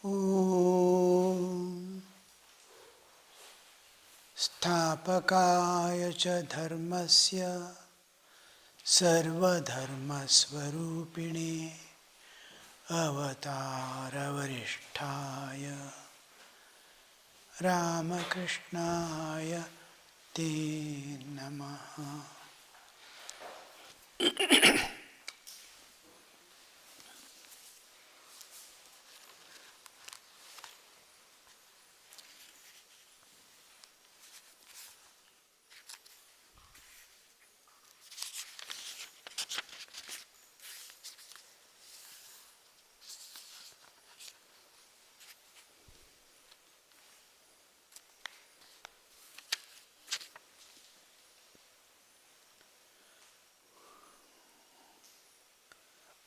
Om Sthapakaya cha dharmasya sarvadharmasvarupine avataravarishthaya Ramakrishnaya te namaha.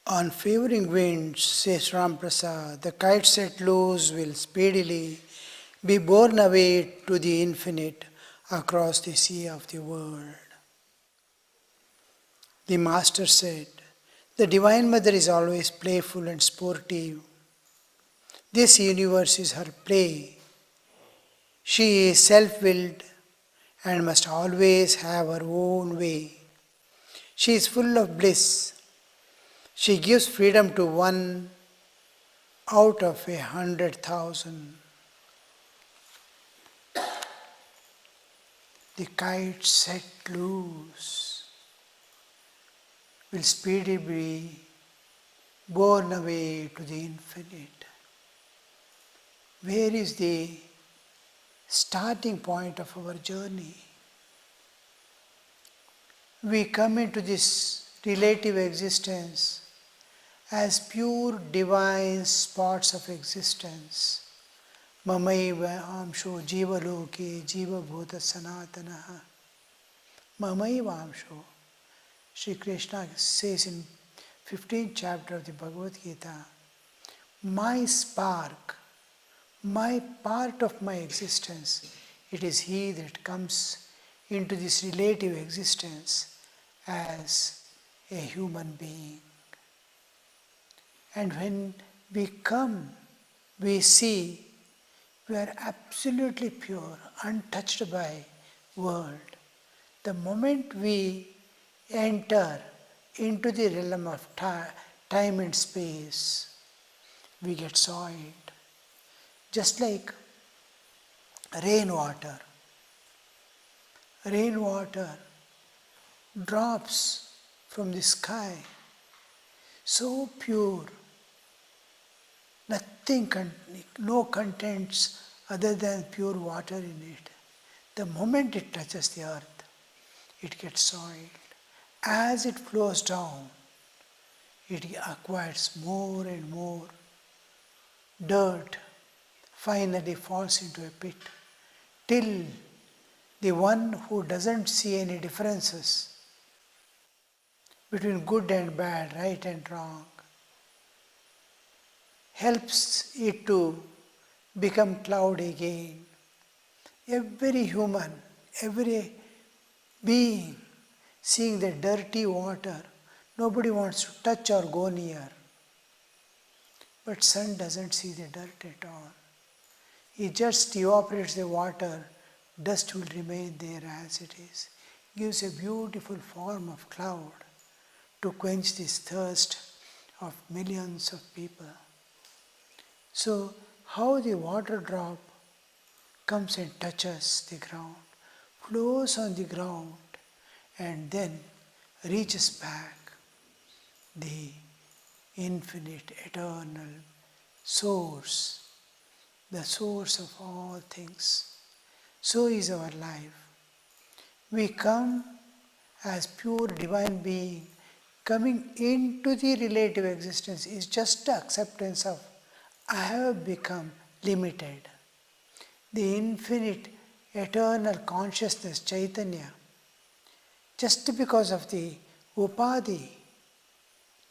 On favoring winds, says Ramprasad, the kite set loose will speedily be borne away to the infinite across the sea of the world. The Master said, the Divine Mother is always playful and sportive. This universe is her play. She is self-willed and must always have her own way. She is full of bliss. She gives freedom to one out of 100,000. The kite set loose will speedily be borne away to the infinite. Where is the starting point of our journey? We come into this relative existence as pure divine spots of existence. Mamaiva amsho jiva loke jiva bhuta sanatanaha. Mamaiva amsho. Sri Krishna says in 15th chapter of the Bhagavad Gita, my spark, my part of my existence, it is he that comes into this relative existence as a human being. And when we come, we see we are absolutely pure, untouched by world. The moment we enter into the realm of time and space, we get soiled. Just like rainwater. Rainwater drops from the sky, so pure, no contents other than pure water in it. The moment it touches the earth, it gets soiled. As it flows down, it acquires more and more dirt, finally falls into a pit, till the one who doesn't see any differences between good and bad, right and wrong, helps it to become cloud again. Every human, every being seeing the dirty water, nobody wants to touch or go near. But sun doesn't see the dirt at all. He just evaporates the water, dust will remain there as it is. Gives a beautiful form of cloud to quench this thirst of millions of people. So, how the water drop comes and touches the ground, flows on the ground, and then reaches back the infinite, eternal source, the source of all things. So is our life. We come as pure divine being. Coming into the relative existence is just the acceptance of I have become limited. The infinite, eternal consciousness, Chaitanya, just because of the upadhi,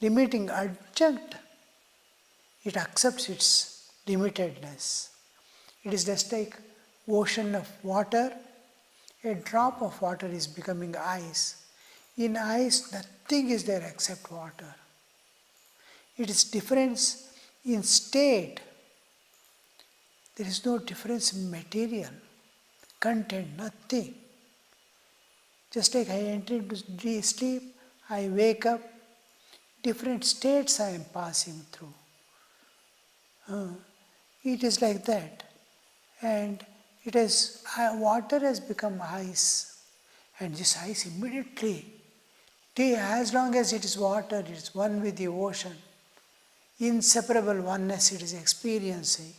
limiting adjunct, it accepts its limitedness. It is just like ocean of water. A drop of water is becoming ice. In ice, nothing is there except water. It is difference in state There is no difference in material, content, nothing. Just like I enter into sleep, I wake up, different states I am passing through. It is like that. And it is, water has become ice. And this ice immediately, as long as it is water, it is one with the ocean. Inseparable oneness it is experiencing.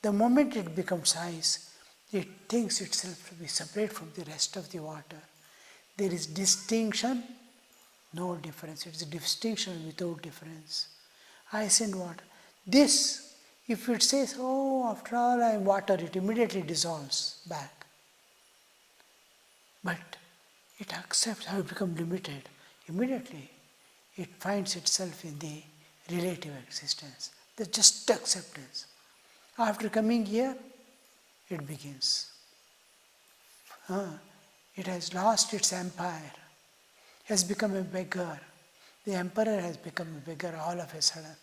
The moment it becomes ice, it thinks itself to be separate from the rest of the water. There is distinction, no difference. It is a distinction without difference. Ice and water. This, if it says, oh, after all I am water, it immediately dissolves back. But it accepts how it becomes limited. Immediately, it finds itself in the relative existence. The just acceptance. After coming here, it begins. It has lost its empire, has become a beggar. The emperor has become a beggar all of a sudden.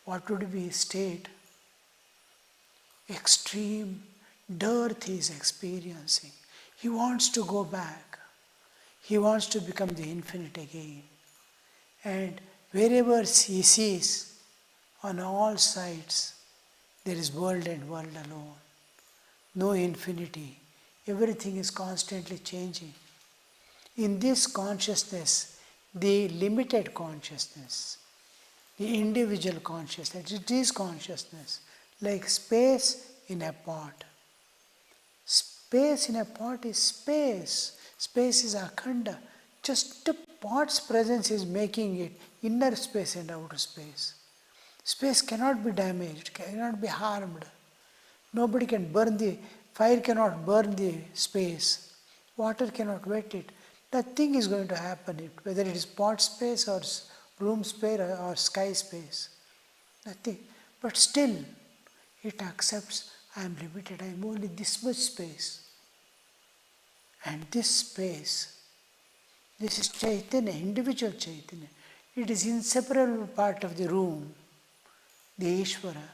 What would be his state? Extreme dearth he is experiencing. He wants to go back. He wants to become the infinite again. And wherever he sees, on all sides, there is world and world alone. No infinity. Everything is constantly changing. In this consciousness, the limited consciousness, the individual consciousness, it is consciousness, like space in a pot. Space in a pot is space. Space is akhanda. Just the pot's presence is making it inner space and outer space. Space cannot be damaged, cannot be harmed. Nobody can burn the, fire cannot burn the space. Water cannot wet it. Nothing is going to happen, whether it is pot space or room space or sky space. Nothing. But still, it accepts, I am limited, I am only this much space. And this space, this is Chaitanya, individual Chaitanya. It is inseparable part of the room, the Ishvara,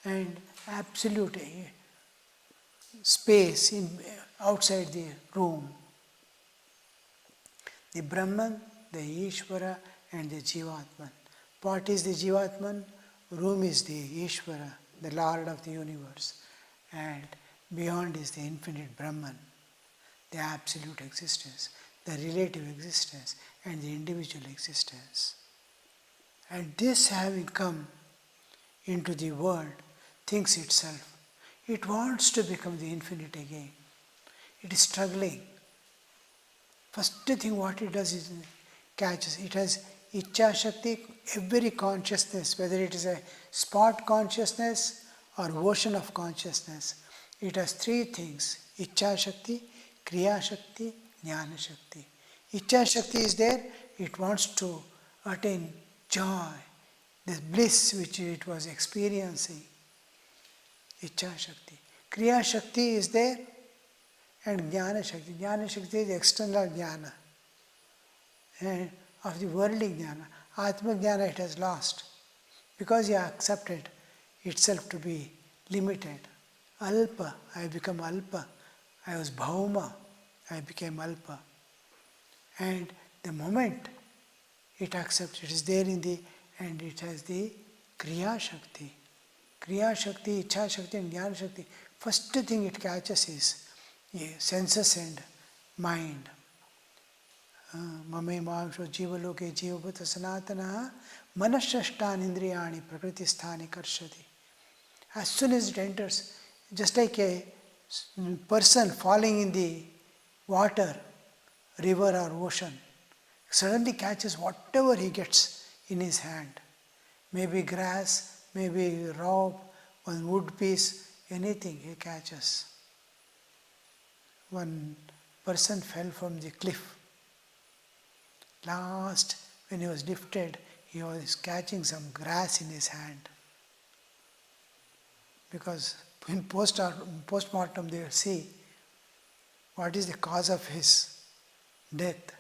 and absolute space outside the room. The Brahman, the Ishvara, and the Jivatman. Pot is the Jivatman, room is the Ishvara, the Lord of the universe, and beyond is the infinite Brahman, the absolute existence, the relative existence, and the individual existence. And this having come into the world, thinks itself, it wants to become the infinite again. It is struggling. First thing what it does is catches. It has Ichcha Shakti, every consciousness, whether it is a spot consciousness or ocean of consciousness. It has three things: Ichcha Shakti, Kriya Shakti, Jnana Shakti. Ichcha Shakti is there, it wants to attain joy, the bliss which it was experiencing. Ichcha Shakti. Kriya Shakti is there, and Jnana Shakti. Jnana Shakti is external Jnana. And of the worldly Jnana. Atma Jnana it has lost. Because he accepted itself to be limited. Alpa, I become Alpa. I was Bhauma, I became Alpa. And the moment it accepts, it is there in the, and it has the Kriya Shakti. Kriya Shakti, Ichcha Shakti and Jnana Shakti. First thing it catches is senses and mind. Mame Mahamsho Jivaloke Jivabhuta Sanatana Manashashtan Indriyani Prakriti Sthani Karshati. As soon as it enters, just like a person falling in the water, river or ocean, suddenly catches whatever he gets in his hand. Maybe grass, maybe rope, one wood piece, anything he catches. One person fell from the cliff. Last, when he was lifted, he was catching some grass in his hand. Because in post-mortem they will see what is the cause of his death.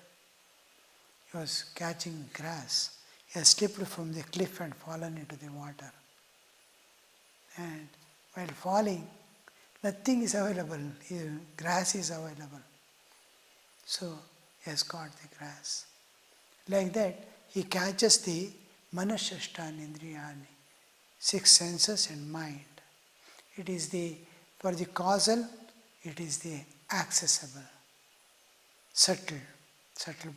He was catching grass. He has slipped from the cliff and fallen into the water. And While falling, nothing is available. Grass is available. So he has caught the grass. Like that, he catches the manashashtanindriyani, 6 senses and mind. It is for the causal, it is the accessible, subtle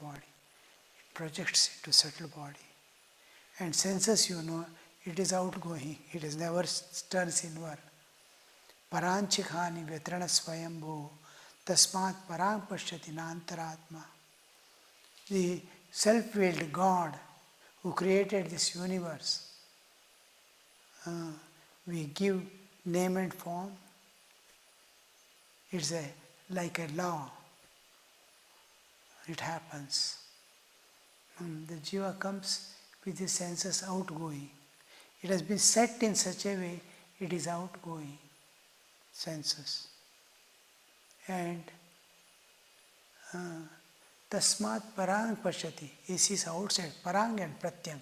body. It projects into subtle body. And senses, it is outgoing. It is never turns inward. Paranchikhani vetrana swayambhu tasmat parang pashyati nantaratma. The self-willed God who created this universe, we give name and form. It's like a law. It happens. The jiva comes with the senses outgoing. It has been set in such a way, it is outgoing senses. And tasmat parang pashyati. This is outside. Parang and pratyang.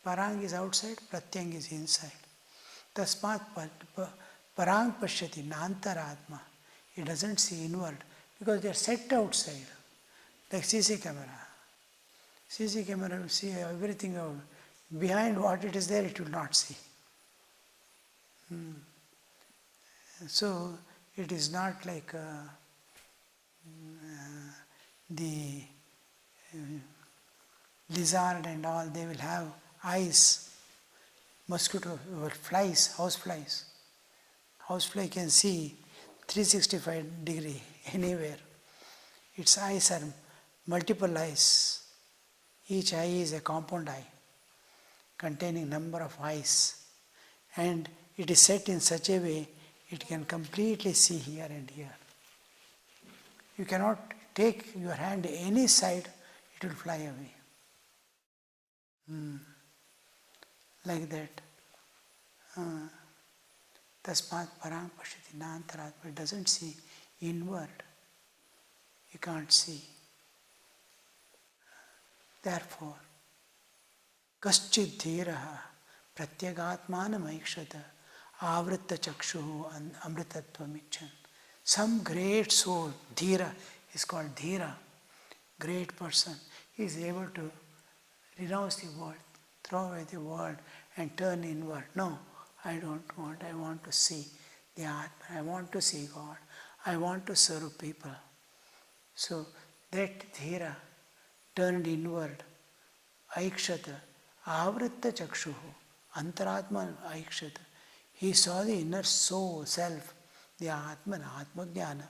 Parang is outside, pratyang is inside. Tasmat parang pashyati nantaratma. He doesn't see inward because they are set outside. Like CC camera. CC camera will see everything out. Behind what it is there, it will not see. So it is not like the lizard and all, they will have eyes. Mosquito or flies, house flies. Housefly can see 365 degree anywhere. Its eyes are multiple eyes. Each eye is a compound eye containing number of eyes, and it is set in such a way it can completely see here and here. You cannot take your hand any side, it will fly away. Like that. Tasmat parang pashyati nantaratma. It doesn't see inward. You can't see. Therefore, kaschid dhiraha pratyagatmanam aikshata avritta chakshuhu amritattvam icchan. Some great soul, dhira, is called dhira, great person. He is able to renounce the world, throw away the world and turn inward. No, I don't want. I want to see the Atma. I want to see God. I want to serve people. So that dhira turned inward, aikshata, avritta chakshuhu, antaratma aikshata. He saw the inner soul, self, the Atman, Atmajnana.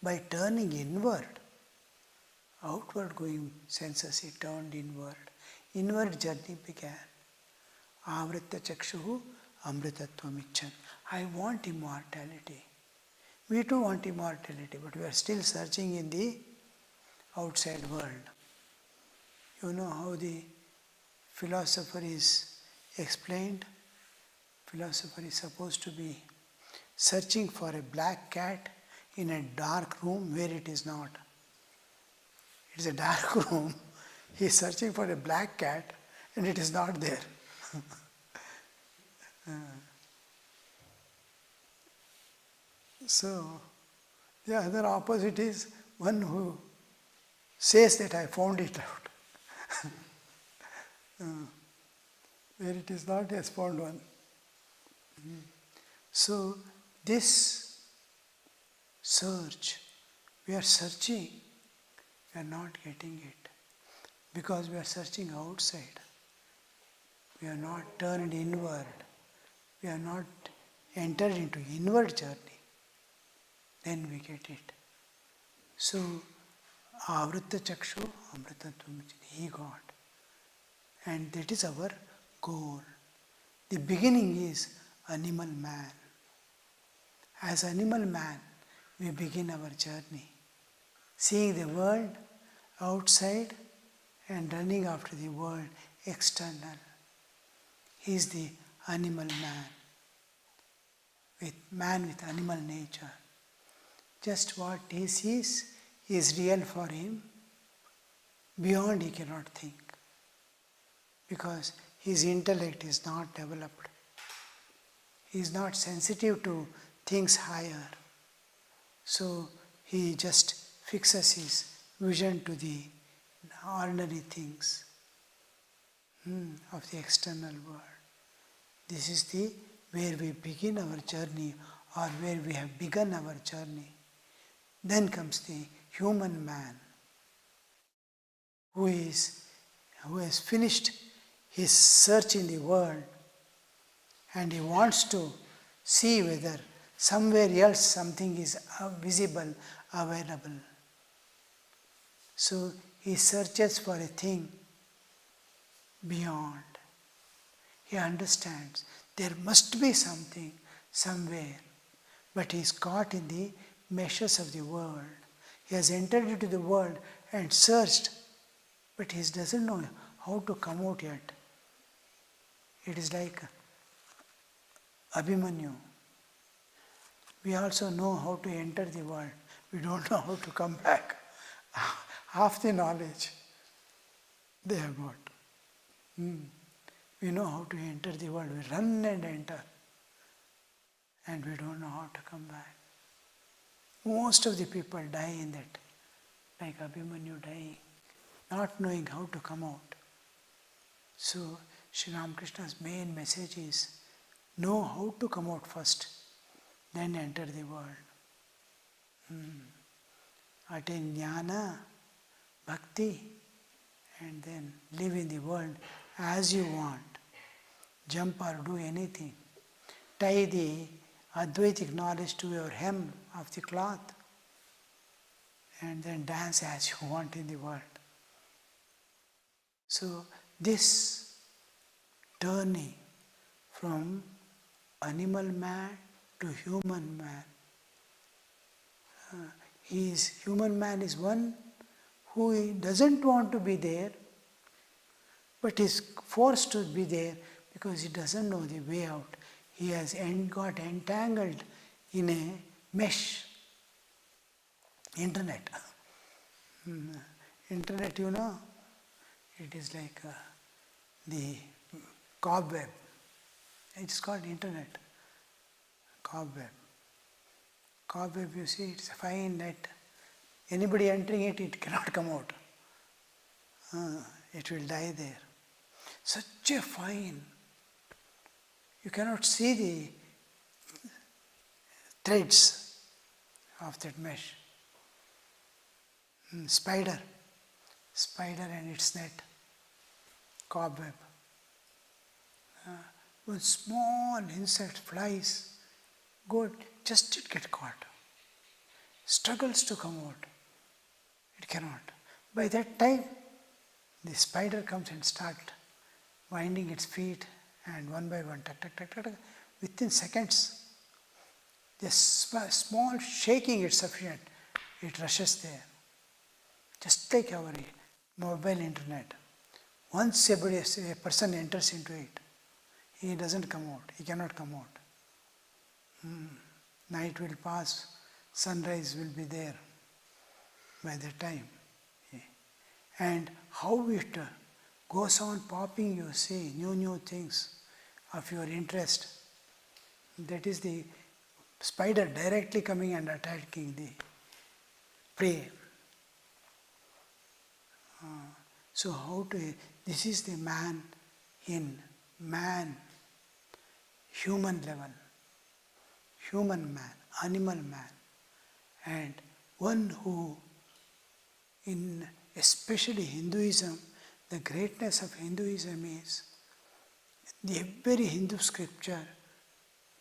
By turning inward, outward going senses, he turned inward. Inward journey began. Avritta chakshuhu amritattvam icchan. I want immortality. We too want immortality, but we are still searching in the outside world. You know how the philosopher is explained? Philosopher is supposed to be searching for a black cat in a dark room where it is not. It is a dark room. He is searching for a black cat and it is not there. So, the other opposite is one who says that I found it out. Where it is not, he has found one. So, this search, we are searching, we are not getting it. Because we are searching outside. We are not turned inward. We are not entered into inward journey. Then we get it. So, avritta chakshu amritattvam, he got. And that is our goal. The beginning is animal man. As animal man, we begin our journey. Seeing the world outside and running after the world external. He is the animal man with animal nature. Just what he sees is real for him. Beyond he cannot think. Because his intellect is not developed. He is not sensitive to things higher. So he just fixes his vision to the ordinary things of the external world. This is the where we begin our journey, or where we have begun our journey. Then comes the human man, who has finished his search in the world, and he wants to see whether somewhere else something is visible, available. So he searches for a thing beyond. He understands there must be something somewhere, but he is caught in the meshes of the world. He has entered into the world and searched, but he doesn't know how to come out yet. It is like Abhimanyu. We also know how to enter the world. We don't know how to come back. Half the knowledge they have got. We know how to enter the world. We run and enter. And we don't know how to come back. Most of the people die in that, like Abhimanyu dying, not knowing how to come out. So, Sri Ramakrishna's main message is, know how to come out first, then enter the world. Attain jnana, bhakti, and then live in the world as you want. Jump or do anything. Tie the Advaitic knowledge to your hem of the cloth, and then dance as you want in the world. So this turning from animal man to human man, human man is one who doesn't want to be there, but is forced to be there because he doesn't know the way out. He has got entangled in a mesh. Internet. Internet, you know, it is like the cobweb. It's called internet. Cobweb. Cobweb, you see, it's a fine net. Anybody entering it, it cannot come out. It will die there. Such a fine. You cannot see the threads of that mesh. Spider and its net. Cobweb. When small insect flies, good, just it gets caught. Struggles to come out. It cannot. By that time, the spider comes and starts winding its feet, and one by one, tuck, tuck, tuck, tuck, tuck, within seconds, just small shaking is sufficient. It rushes there. Just like our mobile internet. Once a person enters into it, he doesn't come out. He cannot come out. Night will pass, sunrise will be there by the time. And how it goes on popping, you see, new things of your interest. That is the spider directly coming and attacking the prey. So this is the man in man, human level, human man, animal man, and one who, in especially Hinduism, the greatness of Hinduism is every Hindu scripture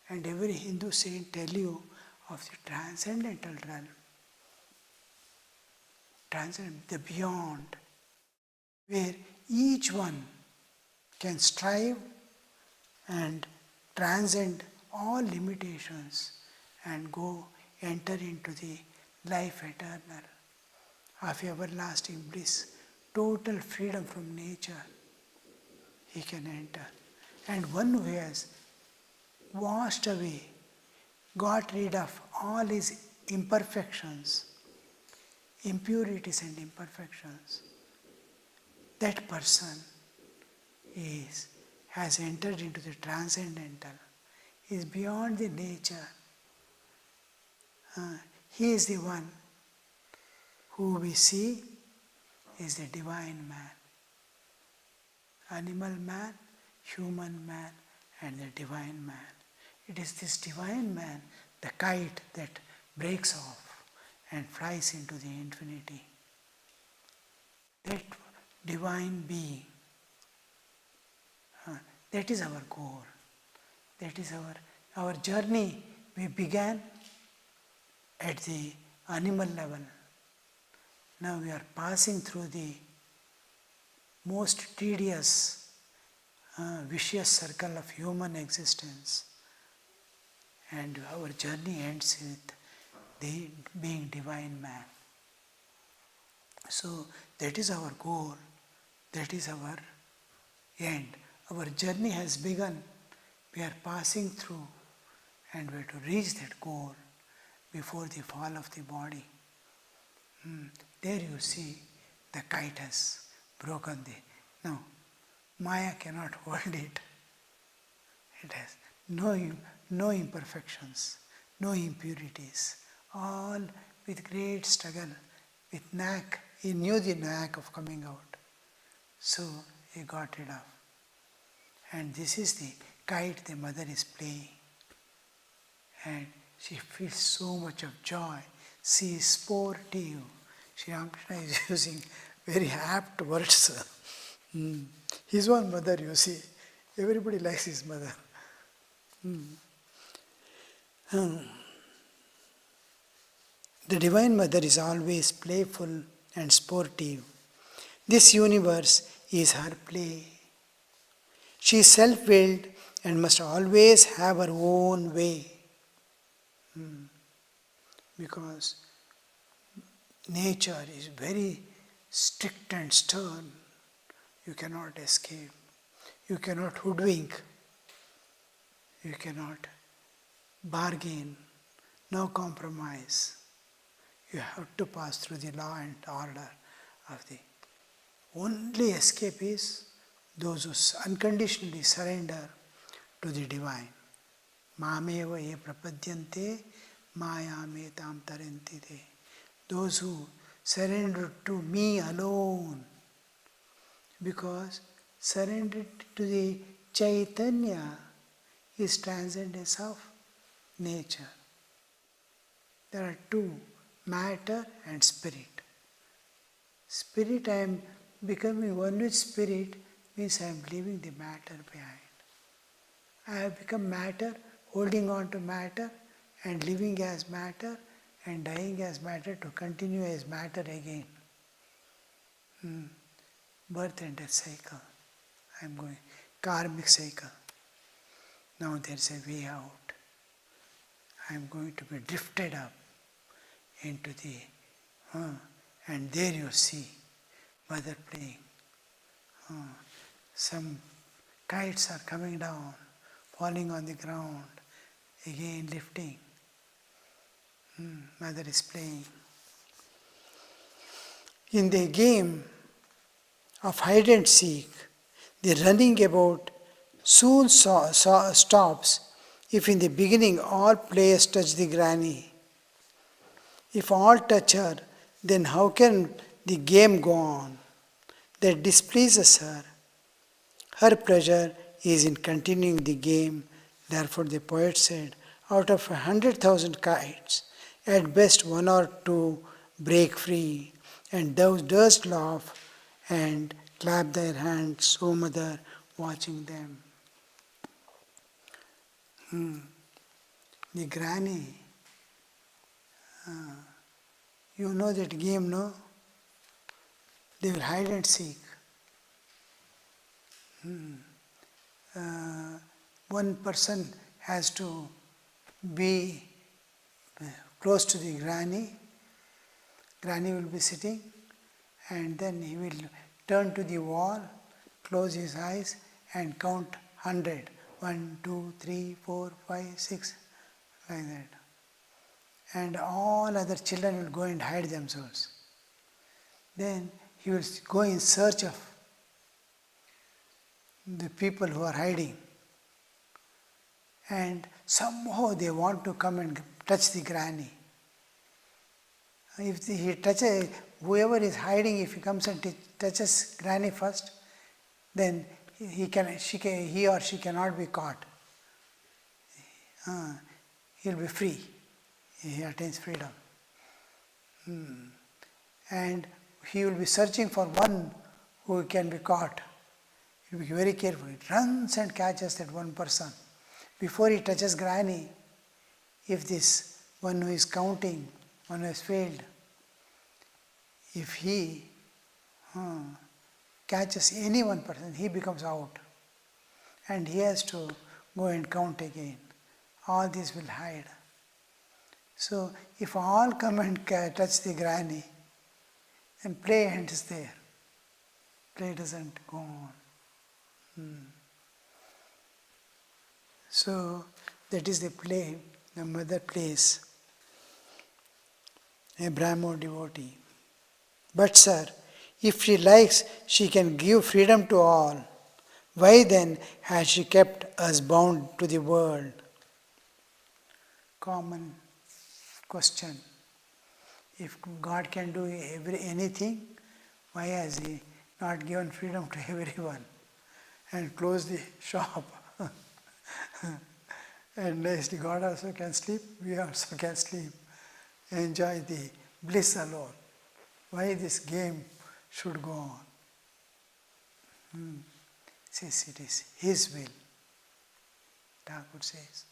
and every Hindu saint tell you of the transcendental realm, the beyond, where each one can strive and transcend all limitations and enter into the life eternal of everlasting bliss, total freedom from nature. He can enter. And one who has washed away, got rid of all his imperfections, impurities and imperfections, that person has entered into the transcendental, is beyond the nature. He is the one who we see is the divine man. Animal man, human man, and the divine man. It is this divine man, the kite that breaks off and flies into the infinity. That divine being, that is our goal. That is our journey. We began at the animal level. Now we are passing through the most tedious, vicious circle of human existence. And our journey ends with the being divine man. So that is our goal. That is our end. Our journey has begun. We are passing through and we have to reach that goal before the fall of the body. There you see the kite has broken the... No, Maya cannot hold it. It has no imperfections, no impurities, all with great struggle, with knack. He knew the knack of coming out. So he got it off. And this is the kite the mother is playing. And she feels so much of joy. She is sportive. Sri Ramakrishna is using very apt words. His own mother, you see. Everybody likes his mother. The Divine Mother is always playful and sportive. This universe is her play. She is self-willed and must always have her own way. Because nature is very strict and stern. You cannot escape. You cannot hoodwink. You cannot bargain. No compromise. You have to pass through the law and order of the... Only escape is those who unconditionally surrender to the divine. Mameva ye prapadyante mayame tam taranti te. Those who surrender to me alone. Because surrender to the Chaitanya is transcendence of nature. There are two, matter and spirit. Spirit, I am becoming one with spirit, means I am leaving the matter behind. I have become matter, holding on to matter and living as matter and dying as matter to continue as matter again. Birth and death cycle. I am going, karmic cycle. Now there is a way out. I am going to be drifted up into the... and there you see mother playing. Some kites are coming down, falling on the ground, again lifting. Mother is playing. In the game of hide and seek, the running about soon stops if in the beginning all players touch the granny. If all touch her, then how can the game go on? That displeases her. Her pleasure is in continuing the game. Therefore the poet said, out of 100,000 kites, at best one or two break free, and thou dost laugh and clap their hands, O mother, watching them. The granny, you know that game, no? They will hide and seek. One person has to be close to the granny. Granny will be sitting, and then he will turn to the wall, close his eyes and count 100. 1, 2, 3, 4, 5, 6, like that. And all other children will go and hide themselves. Then he will go in search of the people who are hiding. and somehow they want to come and touch the granny. If he touches, whoever is hiding, if he comes and touches granny first, then he or she cannot be caught. He'll be free. He attains freedom. And he will be searching for one who can be caught. He will be very careful. He runs and catches that one person. Before he touches granny, if this one who is counting, one who has failed, if he catches any one person, he becomes out. And he has to go and count again. All this will hide. So if all come and touch the granny, then play ends there. Play doesn't go on. So that is the play the mother plays, a Brahmo devotee. But sir, if she likes, she can give freedom to all. Why then has she kept us bound to the world? Common question. If God can do anything, why has He not given freedom to everyone and closed the shop? And nicely, God also can sleep, we also can sleep, enjoy the bliss alone. Why this game should go on? Says it is His will. Thakur says.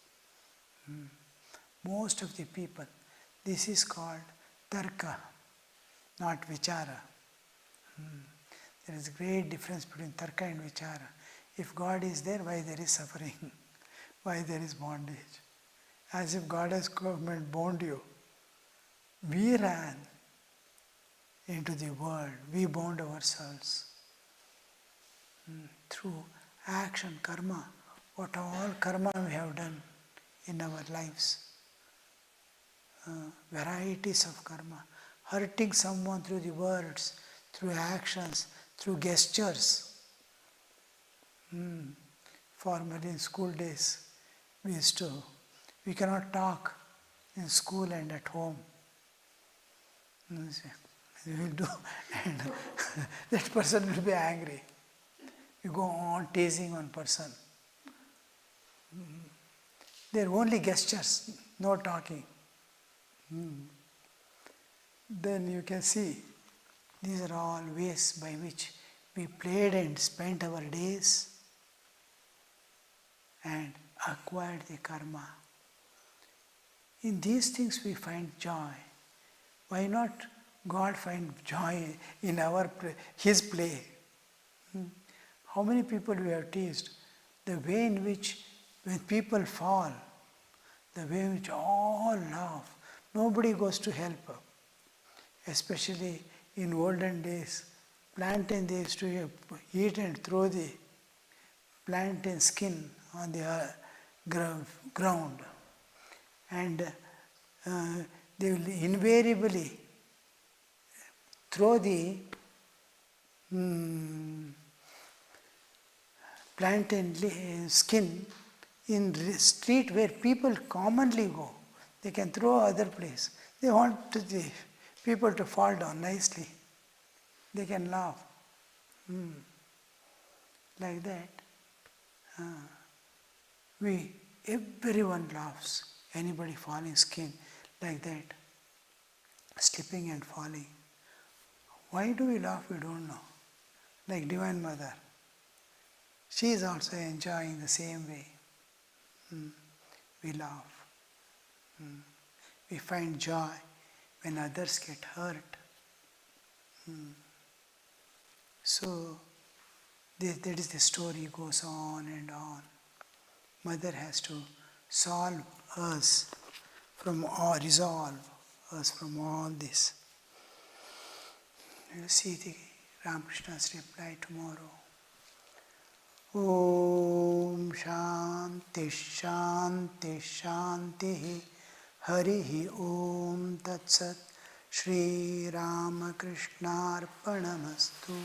Most of the people, this is called tarka, not vichara. There is a great difference between tarka and vichara. If God is there, why there is suffering? Why there is bondage? As if God has come and bound you. We ran into the world. We bound ourselves through action, karma. What all karma we have done in our lives. Varieties of karma. Hurting someone through the words, through actions, through gestures. Formerly in school days, we cannot talk in school and at home. We will do, and that person will be angry. You go on teasing one person. They are only gestures, no talking. Then you can see these are all ways by which we played and spent our days and acquired the karma. In these things we find joy. Why not God find joy in His play? How many people we have teased? The way in which when people fall, the way in which all laugh, nobody goes to help. Especially in olden days, plantain they used to eat and throw the plantain skin on the ground. And they will invariably throw the plantain skin in the street where people commonly go. They can throw other place. They want the people to fall down nicely. They can laugh. Like that. Everyone laughs. Anybody falling skin like that. Slipping and falling. Why do we laugh? We don't know. Like Divine Mother. She is also enjoying the same way. We laugh. We find joy when others get hurt. So that is the story, goes on and on. Mother has to resolve us from all this. We will see the Ramakrishna's reply tomorrow. Om Shanti Shanti Shanti Harihi Om Tat Sat Shri Ramakrishna Arpanamastu.